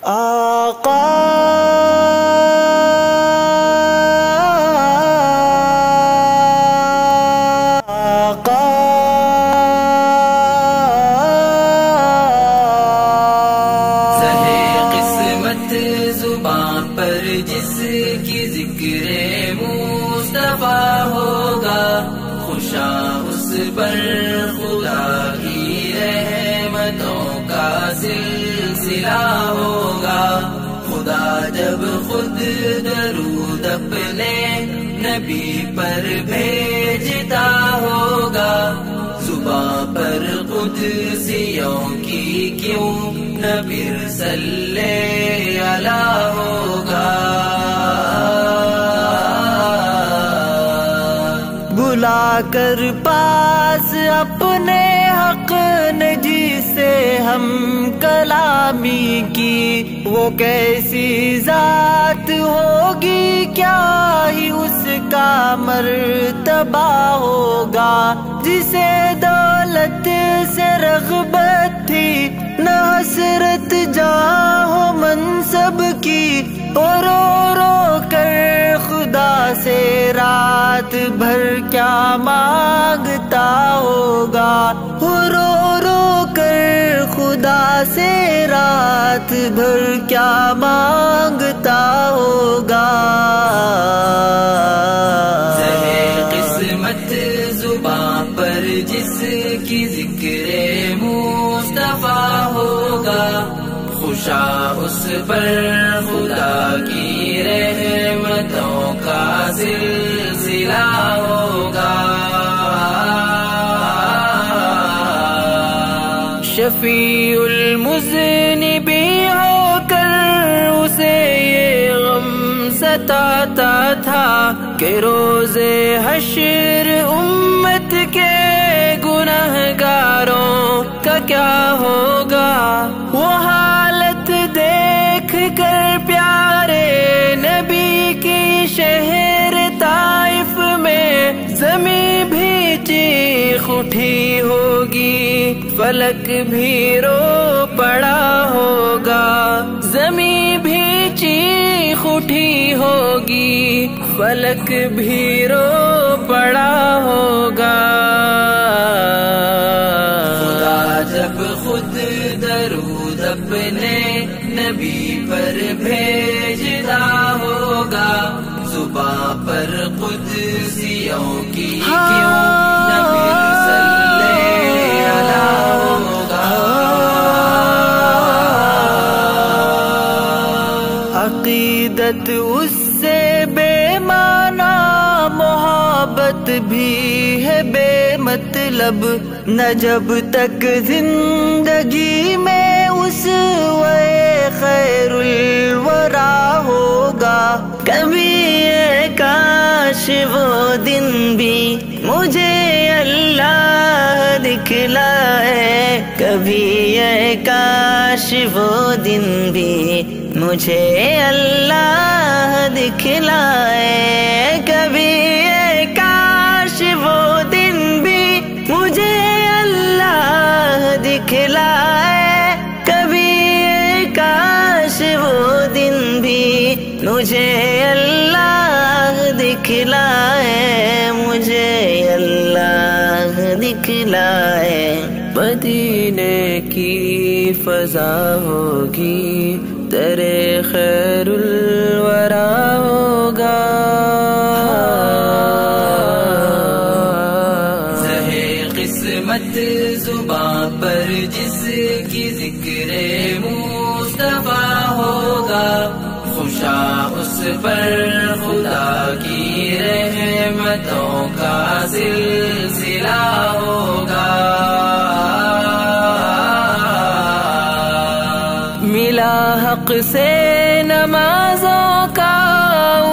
آقا زباں پر جس کی ذکر مصطفیٰ ہوگا، خوشا اس پر خدا کی رحمتوں کا سلسلہ ہوگا۔ خدا جب خود درود اپنے نبی پر بھیجتا ہوگا، زباں پر قدسیوں کی کیوں نہ پھر صلی اللہ ہوگا۔ بلا کر پاس اپنے حق نے جسے ہم کلامی کی، وہ کیسی ذات ہوگی، کیا ہی اس کا مرتبہ ہوگا۔ جسے دولت سے رغبت تھی، نہ حسرت جاہ و منصب کی، اور رو رو کر خدا سے رات بھر کیا مانگتا ہوگا۔ رو رو کر خدا سے رات بھر کیا مانگتا ہوگا۔ قسمت زباں پر جس کی ذکر مصطفیٰ ہوگا، خوشا اس پر خدا کی رحمتوں کا سلسلہ ہوگا۔ شفیع المذنبین ہو کر اسے یہ غم ستاتا تھا کہ روز حشر امت کے گنہگاروں کا کیا ہوگا۔ وہ حالت دیکھ کر پیارے نبی کی شہر طائف میں زمین بھی چیخ اٹھی ہوگی، فلک بھی رو پڑا ہوگا۔ زمین بھی چیخ اٹھی ہوگی، فلک بھی رو پڑا ہوگا۔ خدا جب خود درود اپنے نبی پر بھیجتا ہوگا، زباں پر قدسیوں کی کیوں نہ پھر صلی اللہ ہوگا۔ عقیدت اس سے بے معنی، محبت بھی ہے بے مطلب، نہ جب تک زندگی میں اس وے خیر الورا ہوگا۔ کبھی یہ کاش وہ دن بھی مجھے اللہ دکھلائے، کبھی یہ کاش وہ دن بھی مجھے اللہ دکھلائے، کبھی یہ کاش وہ دن بھی مجھے اللہ دکھلائے، کبھی یہ کاش وہ دن بھی مجھے اللہ دکھلائے، مجھے اللہ دکھلائے۔ مدینے کی فضا ہوگی، تیرے خیر الورا ہوگا۔ قسمت زباں پر جس کی ذکر مصطفیٰ ہوگا، خوشا اس پر خدا کی رحمتوں کا سلسلہ ہوگا۔ ملا حق سے نمازوں کا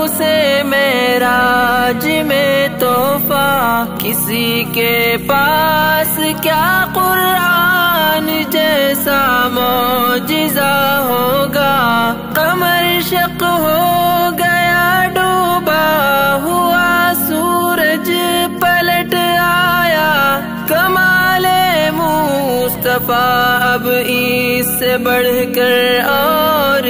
اسے معراج میں تحفہ، کسی کے پاس کیا قرآن جیسا معجزہ ہوگا۔ قمر شق ہو گیا ڈوبا ہوا، سورج پلٹ آیا، کمال مصطفیٰ اب اس سے بڑھ کر اور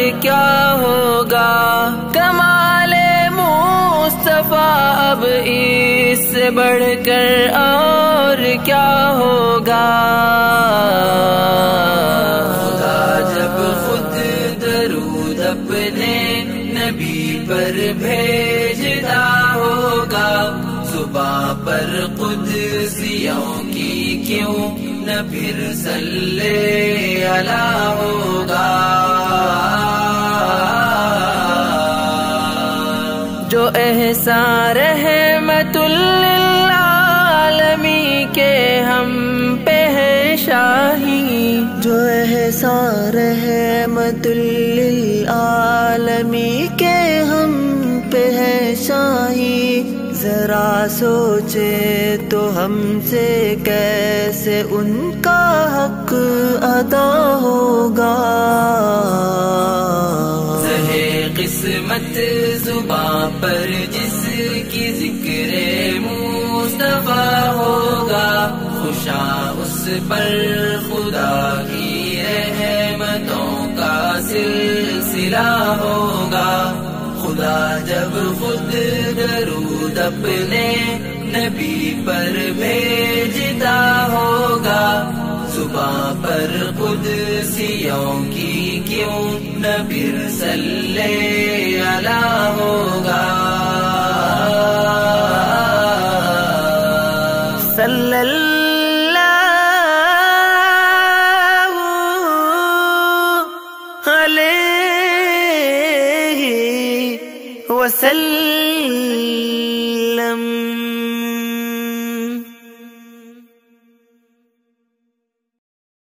اس سے بڑھ کر اور کیا ہوگا؟ خدا جب خود درود اپنے نبی پر بھیجتا ہوگا، زباں پر قدسیوں کی کیوں نہ پھر صلی علیہ ہوگا؟ جو احسان رحمت للعالمین کے ہم پہ ہے شاہی، جو احسان رحمت للعالمین کے ہم پہ ہے شاہی، ذرا سوچے تو ہم سے کیسے ان کا حق ادا ہوگا؟ سہے قسمت زباں پر جس کی ذکر مصطفیٰ ہوگا، خوشا اس پر خدا کی رحمتوں کا سلسلہ ہوگا۔ خدا جب خود درود اپنے نبی پر بھیجتا ہوگا، زباں پر قدسیوں کی کیوں نہ پھر صلی علیہ ہوگا؟ صلی اللہ علیہ وسلم۔